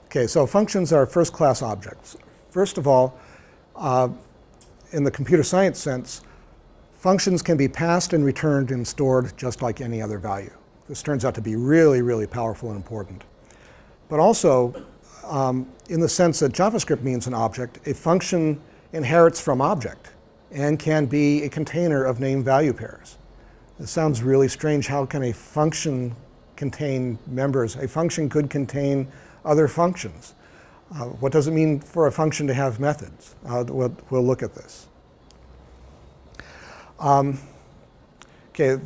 Okay, so functions are first-class objects. First of all, in the computer science sense, functions can be passed and returned and stored just like any other value. This turns out to be really, really powerful and important. But also, in the sense that JavaScript means an object, a function inherits from object and can be a container of name-value pairs. This sounds really strange. How can a function contain members? A function could contain other functions. What does it mean for a function to have methods? We'll look at this. Okay,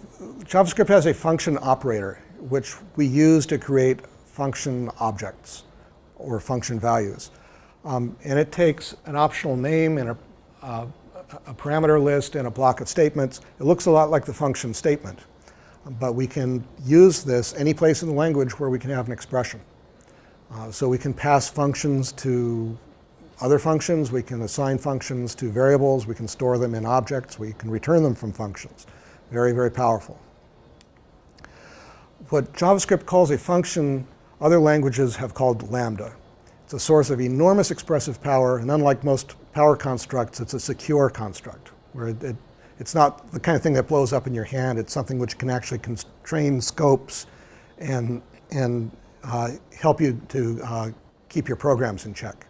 JavaScript has a function operator, which we use to create function objects or function values. And it takes an optional name and a parameter list and a block of statements. It looks a lot like the function statement, but we can use this any place in the language where we can have an expression. So we can pass functions to other functions, we can assign functions to variables, we can store them in objects, we can return them from functions. Very, very powerful. What JavaScript calls a function, other languages have called lambda. It's a source of enormous expressive power, and unlike most power constructs, it's a secure construct, where it's not the kind of thing that blows up in your hand. It's something which can actually constrain scopes and help you to keep your programs in check.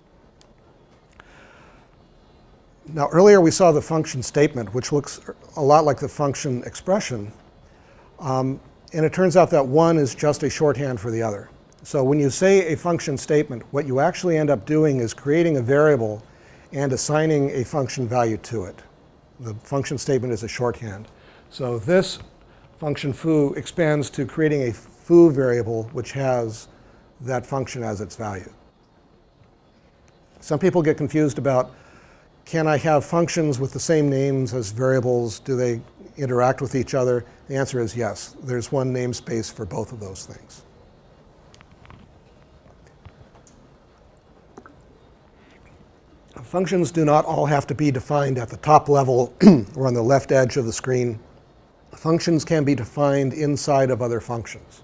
Now, earlier we saw the function statement, which looks a lot like the function expression. And it turns out that one is just a shorthand for the other. So when you say a function statement, what you actually end up doing is creating a variable and assigning a function value to it. The function statement is a shorthand. So this function foo expands to creating a foo variable which has that function as its value. Some people get confused about, can I have functions with the same names as variables? Do they interact with each other? The answer is yes. There's one namespace for both of those things. Functions do not all have to be defined at the top level or on the left edge of the screen. Functions can be defined inside of other functions.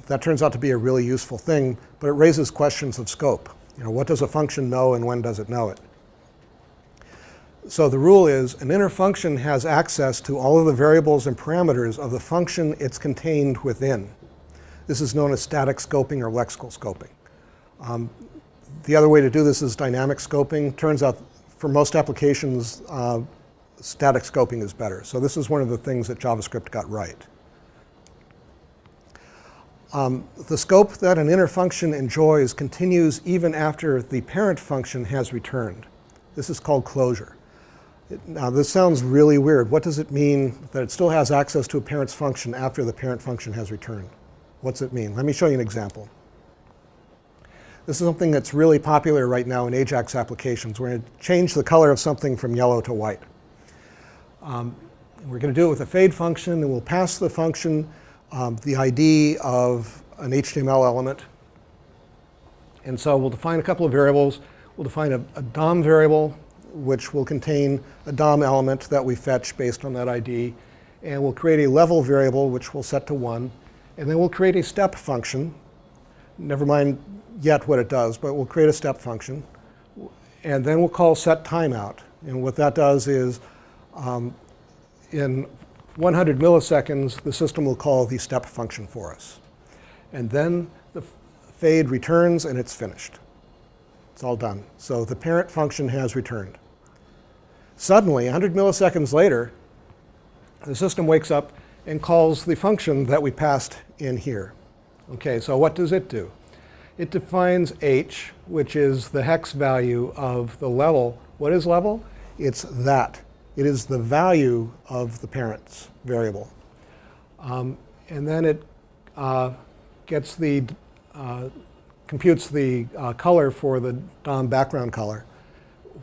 That turns out to be a really useful thing, but it raises questions of scope. You know, what does a function know and when does it know it? So the rule is an inner function has access to all of the variables and parameters of the function it's contained within. This is known as static scoping or lexical scoping. The other way to do this is dynamic scoping. Turns out for most applications, static scoping is better. So this is one of the things that JavaScript got right. The scope that an inner function enjoys continues even after the parent function has returned. This is called closure. Now this sounds really weird. What does it mean that it still has access to a parent's function after the parent function has returned? What's it mean? Let me show you an example. This is something that's really popular right now in AJAX applications. We're going to change the color of something from yellow to white. We're going to do it with a fade function, and we'll pass the function the ID of an HTML element. And so we'll define a couple of variables. We'll define a DOM variable, which will contain a DOM element that we fetch based on that ID. And we'll create a level variable, which we'll set to 1. And then we'll create a step function. Never mind yet what it does, but we'll create a step function. And then we'll call set timeout. And what that does is, in 100 milliseconds, the system will call the step function for us. And then the fade returns, and it's finished. It's all done. So the parent function has returned. Suddenly, 100 milliseconds later, the system wakes up and calls the function that we passed in here. OK, so what does it do? It defines h, which is the hex value of the level. What is level? It's that. It is the value of the parent's variable. And then it gets the computes the color for the DOM background color.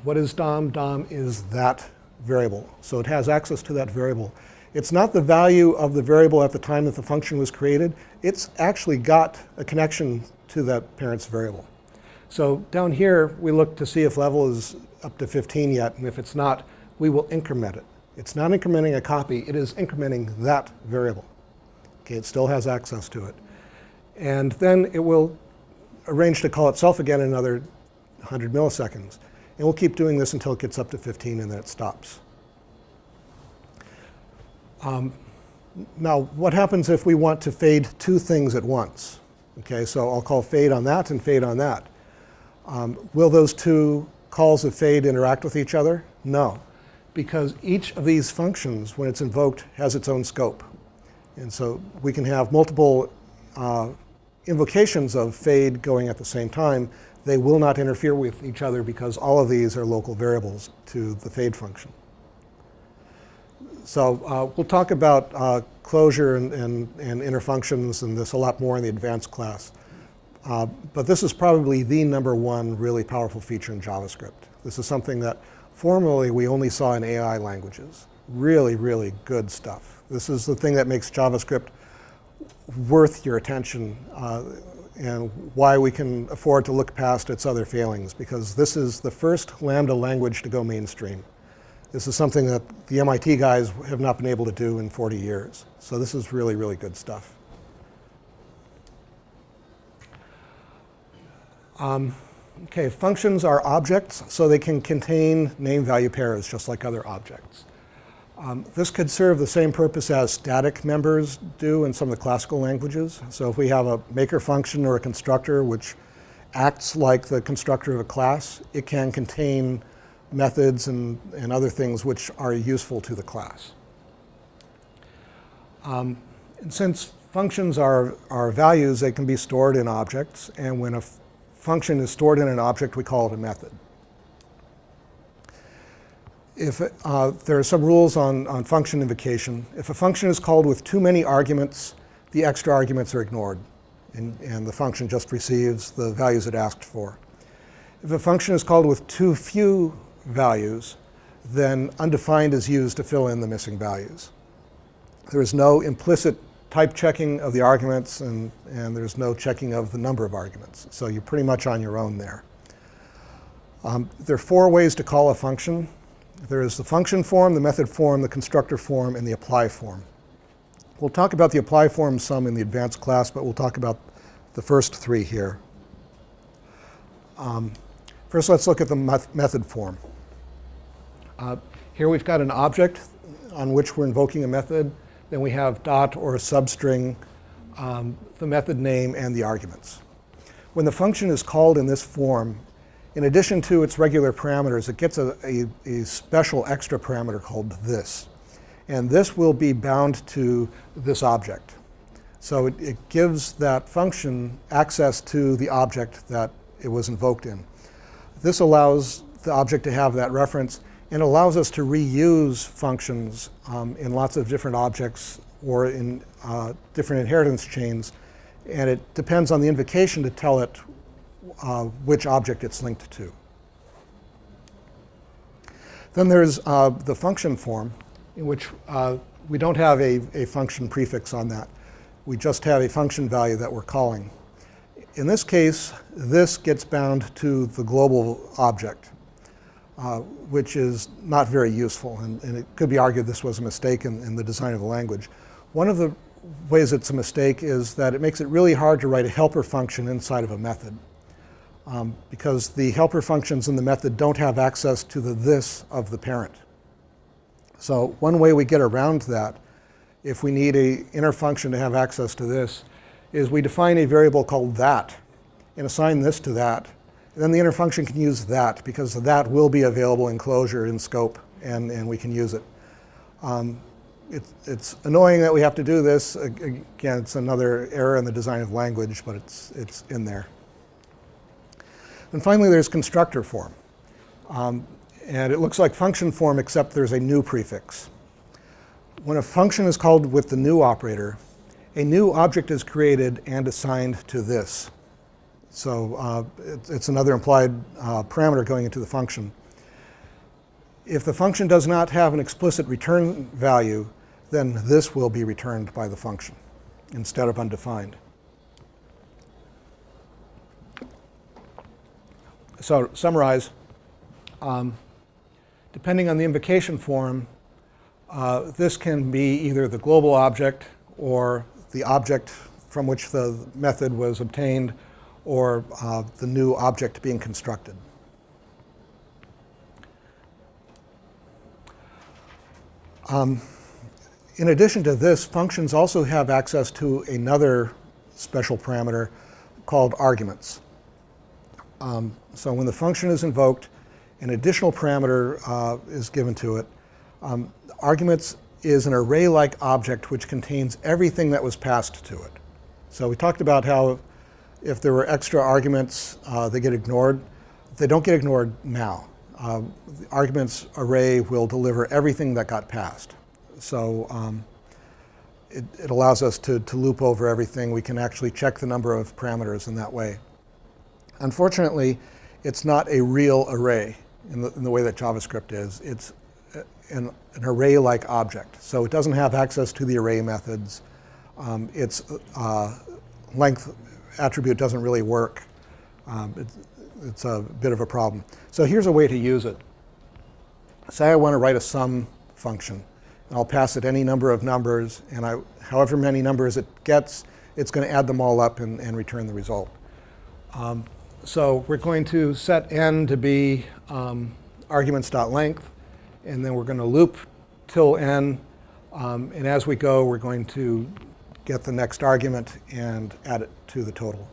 What is DOM? DOM is that variable. So it has access to that variable. It's not the value of the variable at the time that the function was created. It's actually got a connection to that parent's variable. So down here, we look to see if level is up to 15 yet. And if it's not, we will increment it. It's not incrementing a copy. It is incrementing that variable. Okay, it still has access to it. And then it will arrange to call itself again in another 100 milliseconds. And we'll keep doing this until it gets up to 15 and then it stops. Now, what happens if we want to fade two things at once? Okay, so I'll call fade on that and fade on that. Will those two calls of fade interact with each other? No, because each of these functions, when it's invoked, has its own scope. And so we can have multiple invocations of fade going at the same time. They will not interfere with each other because all of these are local variables to the fade function. So we'll talk about closure and inner functions and this a lot more in the advanced class. But this is probably the #1 really powerful feature in JavaScript. This is something that formerly we only saw in AI languages. Really, really good stuff. This is the thing that makes JavaScript worth your attention and why we can afford to look past its other failings, because this is the first Lambda language to go mainstream. This is something that the MIT guys have not been able to do in 40 years. So this is really, really good stuff. Okay, functions are objects, so they can contain name-value pairs, just like other objects. This could serve the same purpose as static members do in some of the classical languages. So if we have a maker function or a constructor which acts like the constructor of a class, it can contain methods and other things which are useful to the class. And since functions are values, they can be stored in objects. And when a function is stored in an object, we call it a method. If there are some rules on function invocation. If a function is called with too many arguments, the extra arguments are ignored, and the function just receives the values it asked for. If a function is called with too few values, then undefined is used to fill in the missing values. There is no implicit type checking of the arguments, and there's no checking of the number of arguments. So you're pretty much on your own there. There are 4 ways to call a function. There is the function form, the method form, the constructor form, and the apply form. We'll talk about the apply form some in the advanced class, but we'll talk about the first 3 here. First, let's look at the method form. Here we've got an object on which we're invoking a method. Then we have dot or a substring, the method name, and the arguments. When the function is called in this form, in addition to its regular parameters, it gets a special extra parameter called this. And this will be bound to this object. So it gives that function access to the object that it was invoked in. This allows the object to have that reference and allows us to reuse functions in lots of different objects or in different inheritance chains. And it depends on the invocation to tell it which object it's linked to. Then there's the function form, in which we don't have a function prefix on that. We just have a function value that we're calling. In this case, this gets bound to the global object, which is not very useful. And it could be argued this was a mistake in the design of the language. One of the ways it's a mistake is that it makes it really hard to write a helper function inside of a method. Because the helper functions in the method don't have access to the this of the parent. So one way we get around that, if we need an inner function to have access to this, is we define a variable called that and assign this to that. And then the inner function can use that, because that will be available in closure, in scope, and we can use it. It's annoying that we have to do this. Again, it's another error in the design of language, but it's in there. And finally, there's constructor form. And it looks like function form, except there's a new prefix. When a function is called with the new operator, a new object is created and assigned to this. So it's another implied parameter going into the function. If the function does not have an explicit return value, then this will be returned by the function instead of undefined. So to summarize, depending on the invocation form, this can be either the global object or the object from which the method was obtained, or the new object being constructed. In addition to this, functions also have access to another special parameter called arguments. So when the function is invoked, an additional parameter is given to it. Arguments is an array-like object which contains everything that was passed to it. So we talked about how if there were extra arguments, they get ignored. They don't get ignored now. The arguments array will deliver everything that got passed. So it allows us to loop over everything. We can actually check the number of parameters in that way. Unfortunately, it's not a real array in the way that JavaScript is. It's an array-like object. So it doesn't have access to the array methods. Its length attribute doesn't really work. It's a bit of a problem. So here's a way to use it. Say I want to write a sum function. And I'll pass it any number of numbers, and however many numbers it gets, it's going to add them all up and return the result. So we're going to set n to be arguments.length, and then we're going to loop till n, and as we go, we're going to get the next argument and add it to the total.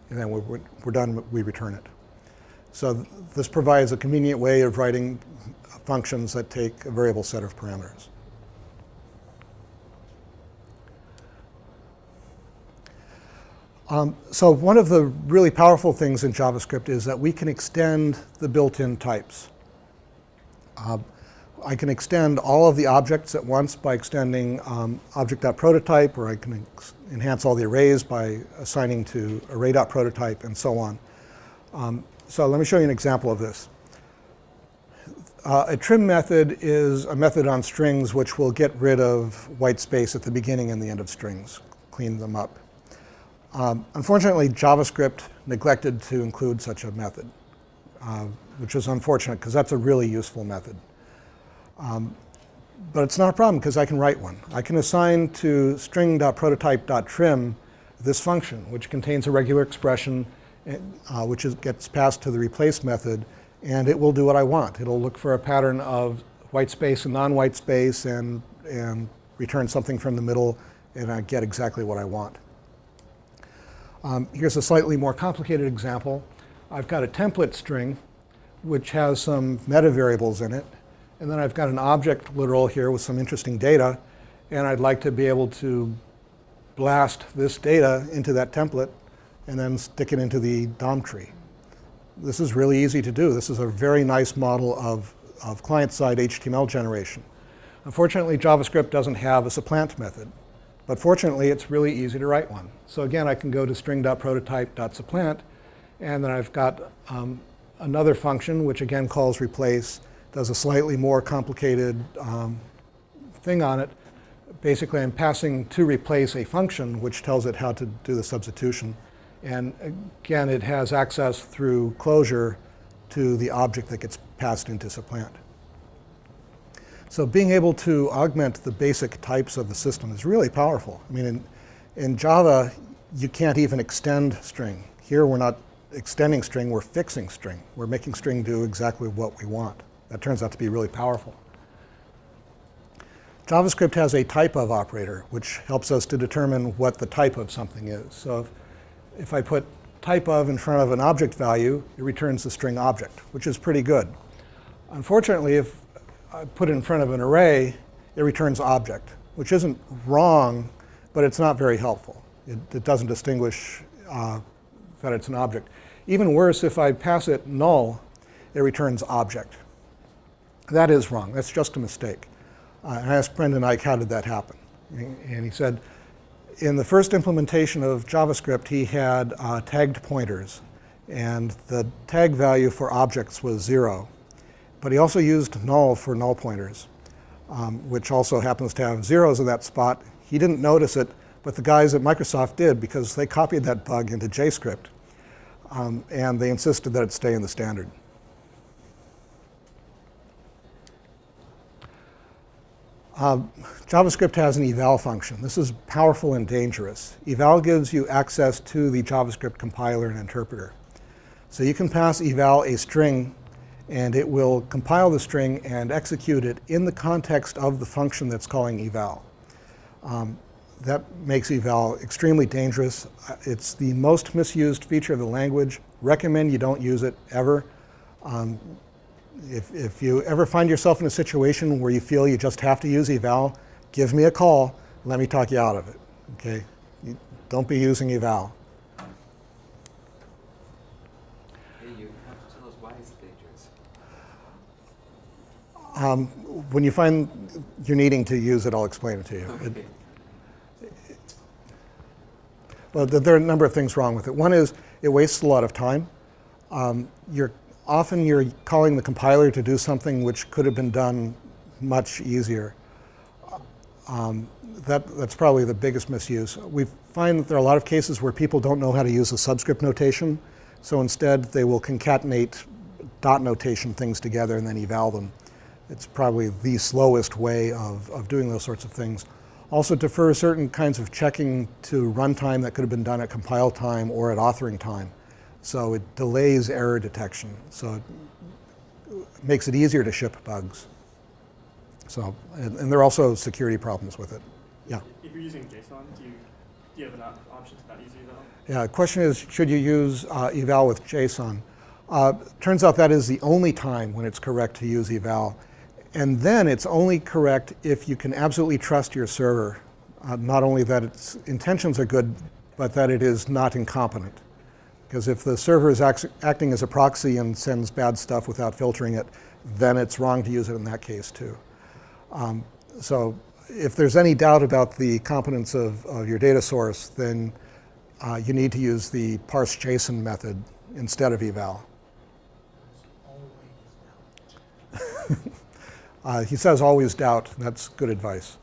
And then we're done, we return it. So this provides a convenient way of writing functions that take a variable set of parameters. So one of the really powerful things in JavaScript is that we can extend the built-in types. I can extend all of the objects at once by extending object.prototype, or I can enhance all the arrays by assigning to array.prototype, and so on. So let me show you an example of this. A trim method is a method on strings which will get rid of white space at the beginning and the end of strings, clean them up. Unfortunately, JavaScript neglected to include such a method, which is unfortunate because that's a really useful method. But it's not a problem because I can write one. I can assign to string.prototype.trim this function, which contains a regular expression, which gets passed to the replace method, and it will do what I want. It'll look for a pattern of white space and non-white space and return something from the middle, and I get exactly what I want. Here's a slightly more complicated example. I've got a template string which has some meta variables in it, and then I've got an object literal here with some interesting data, and I'd like to be able to blast this data into that template and then stick it into the DOM tree. This is really easy to do. This is a very nice model of client-side HTML generation. Unfortunately, JavaScript doesn't have a supplant method. But fortunately, it's really easy to write one. So again, I can go to string.prototype.supplant, and then I've got another function, which again calls replace, does a slightly more complicated thing on it. Basically, I'm passing to replace a function, which tells it how to do the substitution. And again, it has access through closure to the object that gets passed into supplant. So being able to augment the basic types of the system is really powerful. I mean, in Java, you can't even extend string. Here, we're not extending string, we're fixing string. We're making string do exactly what we want. That turns out to be really powerful. JavaScript has a type of operator, which helps us to determine what the type of something is. So if I put type of in front of an object value, it returns the string object, which is pretty good. Unfortunately, if I put it in front of an array, it returns object, which isn't wrong, but it's not very helpful. It doesn't distinguish that it's an object. Even worse, if I pass it null, it returns object. That is wrong. That's just a mistake. And I asked Brendan Ike, how did that happen? And he said, in the first implementation of JavaScript, he had tagged pointers, and the tag value for objects was 0. But he also used null for null pointers, which also happens to have zeros in that spot. He didn't notice it, but the guys at Microsoft did because they copied that bug into JScript, and they insisted that it stay in the standard. JavaScript has an eval function. This is powerful and dangerous. Eval gives you access to the JavaScript compiler and interpreter. So you can pass eval a string, and it will compile the string and execute it in the context of the function that's calling eval. That makes eval extremely dangerous. It's the most misused feature of the language. Recommend you don't use it ever. If you ever find yourself in a situation where you feel you just have to use eval, give me a call. Let me talk you out of it. Okay? Don't be using eval. Hey, you have to tell us why it's dangerous. When you find you're needing to use it, I'll explain it to you. Okay. Well, there are a number of things wrong with it. One is it wastes a lot of time. Often you're calling the compiler to do something which could have been done much easier. That's probably the biggest misuse. We find that there are a lot of cases where people don't know how to use a subscript notation, so instead they will concatenate dot notation things together and then eval them. It's probably the slowest way of doing those sorts of things. Also defer certain kinds of checking to runtime that could have been done at compile time or at authoring time. So it delays error detection. So it makes it easier to ship bugs. So, and there are also security problems with it. Yeah? If you're using JSON, do you have an option to not use eval? Yeah, the question is, should you use eval with JSON? Turns out that is the only time when it's correct to use eval. And then it's only correct if you can absolutely trust your server. Not only that its intentions are good, but that it is not incompetent. Because if the server is acting as a proxy and sends bad stuff without filtering it, then it's wrong to use it in that case too. So if there's any doubt about the competence of your data source, then you need to use the parse JSON method instead of eval. He says always doubt. That's good advice.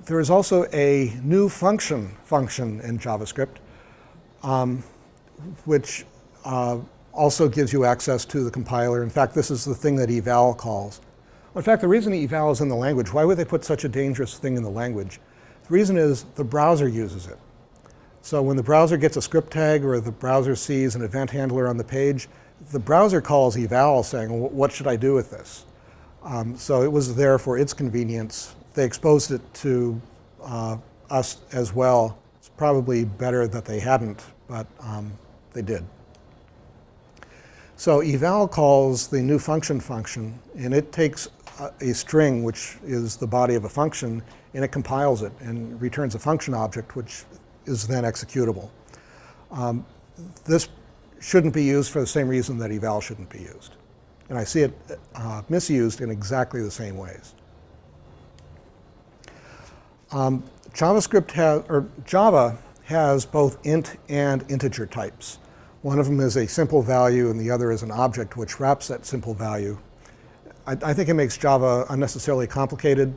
There is also a new function in JavaScript, which also gives you access to the compiler. In fact, this is the thing that eval calls. In fact, the reason eval is in the language, why would they put such a dangerous thing in the language? The reason is the browser uses it. So when the browser gets a script tag or the browser sees an event handler on the page, the browser calls eval saying, what should I do with this? So it was there for its convenience. They exposed it to us as well. It's probably better that they hadn't, but they did. So eval calls the new function, and it takes a string, which is the body of a function, and it compiles it and returns a function object, which is then executable. This shouldn't be used for the same reason that eval shouldn't be used. And I see it misused in exactly the same ways. Java has both int and integer types. One of them is a simple value, and the other is an object which wraps that simple value. I think it makes Java unnecessarily complicated.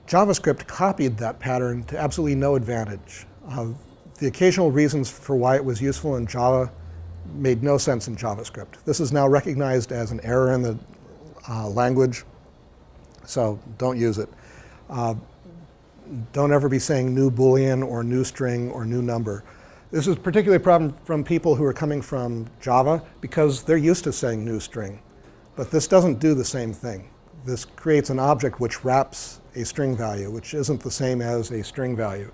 JavaScript copied that pattern to absolutely no advantage. The occasional reasons for why it was useful in Java made no sense in JavaScript. This is now recognized as an error in the language, so don't use it. Don't ever be saying new Boolean or new string or new number. This is particularly a problem from people who are coming from Java because they're used to saying new string. But this doesn't do the same thing. This creates an object which wraps a string value, which isn't the same as a string value.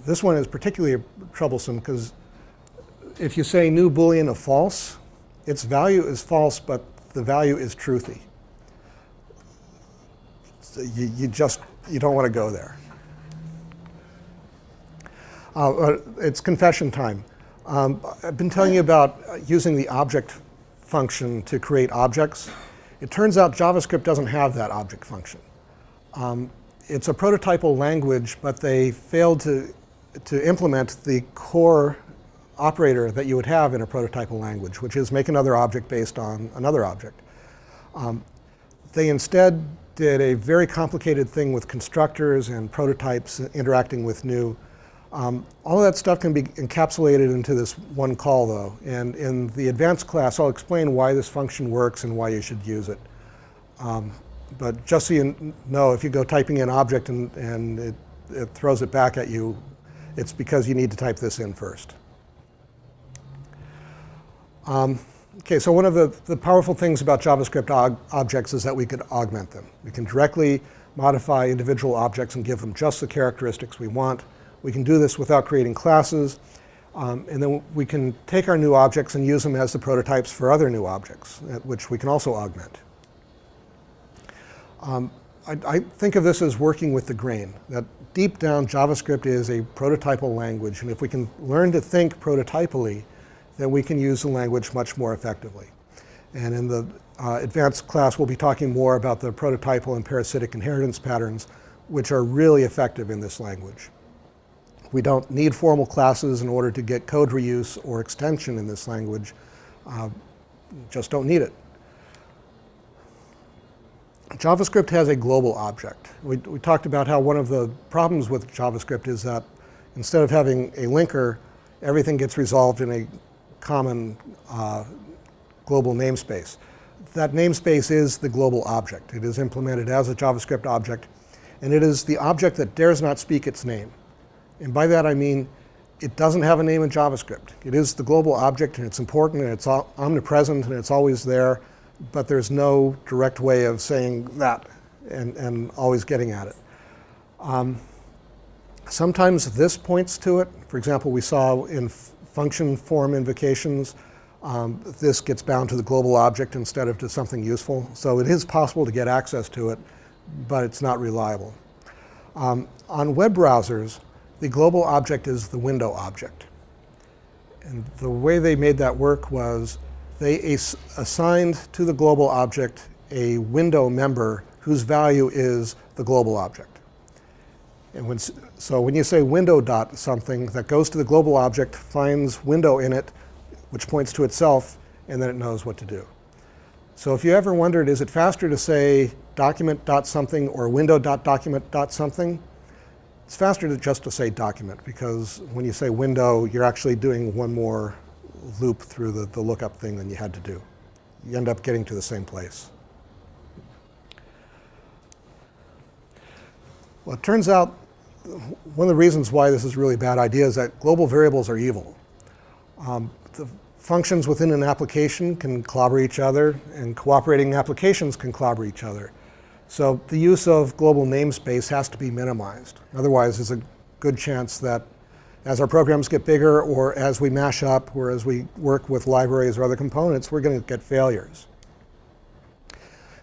This one is particularly troublesome because if you say new Boolean of false, its value is false, but the value is truthy. So you don't want to go there. It's confession time. I've been telling you about using the object function to create objects. It turns out JavaScript doesn't have that object function. It's a prototypal language, but they failed to implement the core operator that you would have in a prototypal language, which is make another object based on another object. They instead did a very complicated thing with constructors and prototypes interacting with new. All of that stuff can be encapsulated into this one call, though. And in the advanced class, I'll explain why this function works and why you should use it. But just so you know, if you go typing in object and it throws it back at you, it's because you need to type this in first. Okay, so one of the powerful things about JavaScript objects is that we could augment them. We can directly modify individual objects and give them just the characteristics we want. We can do this without creating classes. And then we can take our new objects and use them as the prototypes for other new objects, which we can also augment. I think of this as working with the grain, that deep down JavaScript is a prototypal language. And if we can learn to think prototypally, then we can use the language much more effectively. And in the advanced class, we'll be talking more about the prototypal and parasitic inheritance patterns, which are really effective in this language. We don't need formal classes in order to get code reuse or extension in this language. Just don't need it. JavaScript has a global object. We talked about how one of the problems with JavaScript is that instead of having a linker, everything gets resolved in a common global namespace. That namespace is the global object. It is implemented as a JavaScript object, and it is the object that dares not speak its name. And by that I mean it doesn't have a name in JavaScript. It is the global object, and it's important, and it's omnipresent, and it's always there, but there's no direct way of saying that and always getting at it. Sometimes this points to it. For example, we saw in function form invocations, this gets bound to the global object instead of to something useful. So it is possible to get access to it, but it's not reliable. On web browsers, the global object is the window object. And the way they made that work was they assigned to the global object a window member whose value is the global object. And so when you say window dot something, that goes to the global object, finds window in it, which points to itself, and then it knows what to do. So if you ever wondered, is it faster to say document dot something or window dot document dot something? It's faster just to say document, because when you say window, you're actually doing one more loop through the lookup thing than you had to do. You end up getting to the same place. Well, it turns out one of the reasons why this is a really bad idea is that global variables are evil. The functions within an application can clobber each other, and cooperating applications can clobber each other. So the use of global namespace has to be minimized. Otherwise, there's a good chance that as our programs get bigger, or as we mash up, or as we work with libraries or other components, we're going to get failures.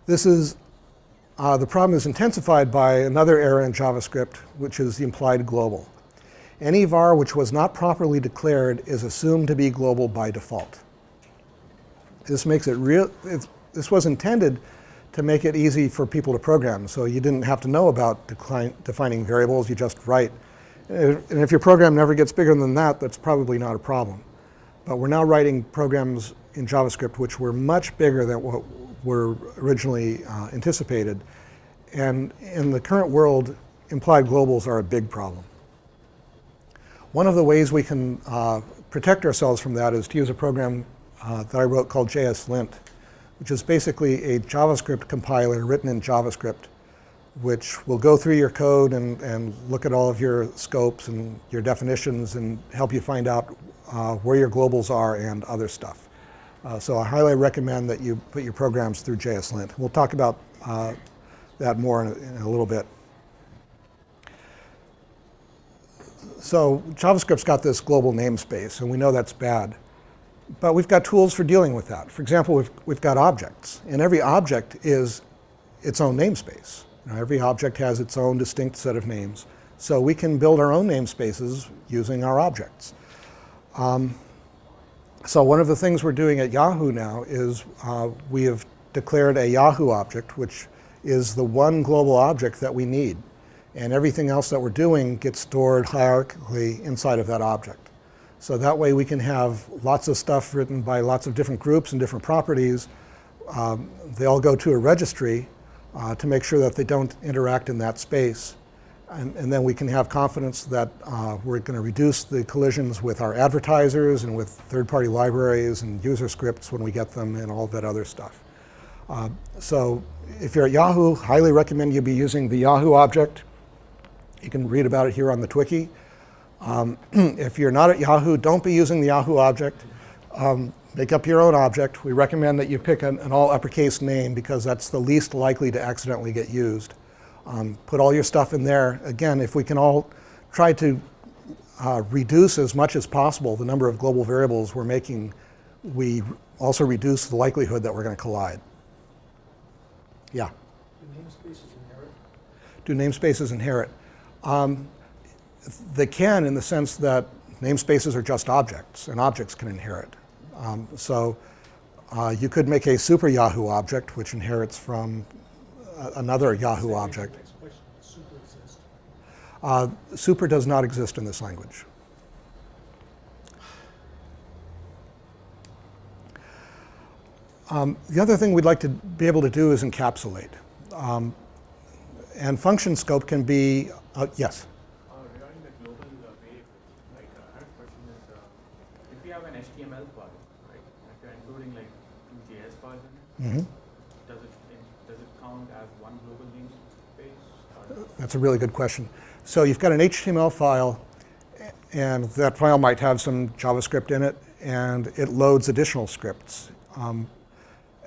The problem is intensified by another error in JavaScript, which is the implied global. Any var which was not properly declared is assumed to be global by default. This makes it real. This was intended to make it easy for people to program, so you didn't have to know about defining variables. You just write. And if your program never gets bigger than that, that's probably not a problem. But we're now writing programs in JavaScript which were much bigger than what were originally anticipated. And in the current world, implied globals are a big problem. One of the ways we can protect ourselves from that is to use a program that I wrote called JSLint, which is basically a JavaScript compiler written in JavaScript, which will go through your code and look at all of your scopes and your definitions and help you find out where your globals are and other stuff. So I highly recommend that you put your programs through JSLint. We'll talk about that more in a little bit. So JavaScript's got this global namespace, and we know that's bad. But we've got tools for dealing with that. For example, we've got objects, and every object is its own namespace. Every object has its own distinct set of names. So we can build our own namespaces using our objects. So one of the things we're doing at Yahoo now is we have declared a Yahoo object, which is the one global object that we need. And everything else that we're doing gets stored hierarchically inside of that object. So that way we can have lots of stuff written by lots of different groups and different properties. They all go to a registry to make sure that they don't interact in that space. And then we can have confidence that we're going to reduce the collisions with our advertisers and with third-party libraries and user scripts when we get them and all that other stuff. So if you're at Yahoo, highly recommend you be using the Yahoo object. You can read about it here on the Twiki. If you're not at Yahoo, don't be using the Yahoo object. Make up your own object. We recommend that you pick an all uppercase name because that's the least likely to accidentally get used. Put all your stuff in there. Again, if we can all try to reduce as much as possible the number of global variables we're making, we also reduce the likelihood that we're going to collide. Yeah? Do namespaces inherit? Do namespaces inherit? They can, in the sense that namespaces are just objects, and objects can inherit. So you could make a super Yahoo object, which inherits from another Yahoo object. Next question, does super exist? Super does not exist in this language. The other thing we'd like to be able to do is encapsulate. And function scope can be, yes? Regarding the global variables, like I have a question is, if you have an HTML file, right, and if you're including like 2 JS files in it, does it count as one global namespace? Or? That's a really good question. So you've got an HTML file, and that file might have some JavaScript in it, and it loads additional scripts.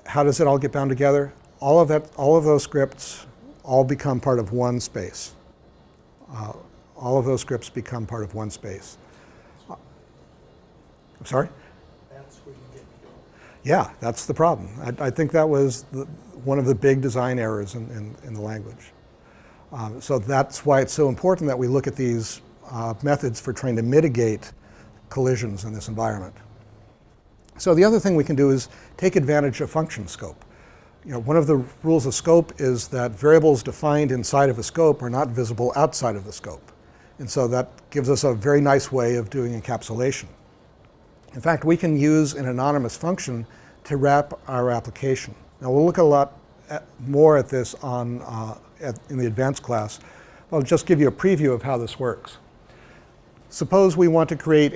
How does it all get bound together? All of those scripts all become part of one space. All of those scripts become part of one space. I'm sorry? That's where you get killed. Yeah, that's the problem. I think that was one of the big design errors in the language. So that's why it's so important that we look at these methods for trying to mitigate collisions in this environment. So the other thing we can do is take advantage of function scope. One of the rules of scope is that variables defined inside of a scope are not visible outside of the scope. And so that gives us a very nice way of doing encapsulation. In fact, we can use an anonymous function to wrap our application. Now, we'll look a lot more at this in the advanced class. I'll just give you a preview of how this works. Suppose we want to create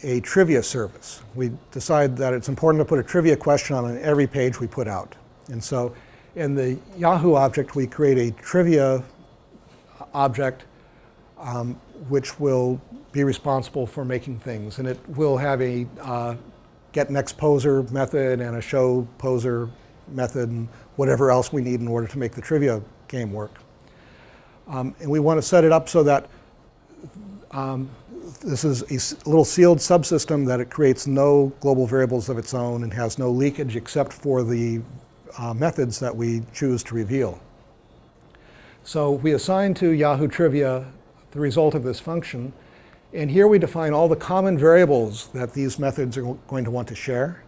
a trivia service. We decide that it's important to put a trivia question on every page we put out. And so in the Yahoo object, we create a trivia object which will be responsible for making things. And it will have a getNextPoser method and a showPoser method and whatever else we need in order to make the trivia game work. And we want to set it up so that this is a little sealed subsystem that it creates no global variables of its own and has no leakage except for the methods that we choose to reveal. So we assign to Yahoo Trivia the result of this function. And here we define all the common variables that these methods are going to want to share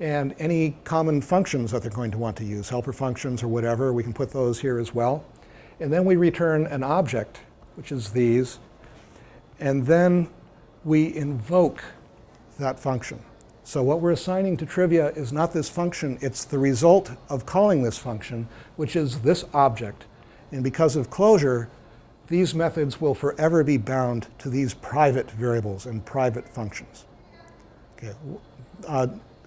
and any common functions that they're going to want to use, helper functions or whatever. We can put those here as well. And then we return an object, which is these. And then we invoke that function. So what we're assigning to trivia is not this function, it's the result of calling this function, which is this object. And because of closure, these methods will forever be bound to these private variables and private functions. Okay.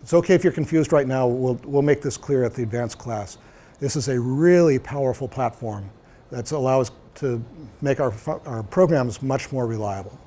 It's okay if you're confused right now. We'll make this clear at the advanced class. This is a really powerful platform that allows us to make our programs much more reliable.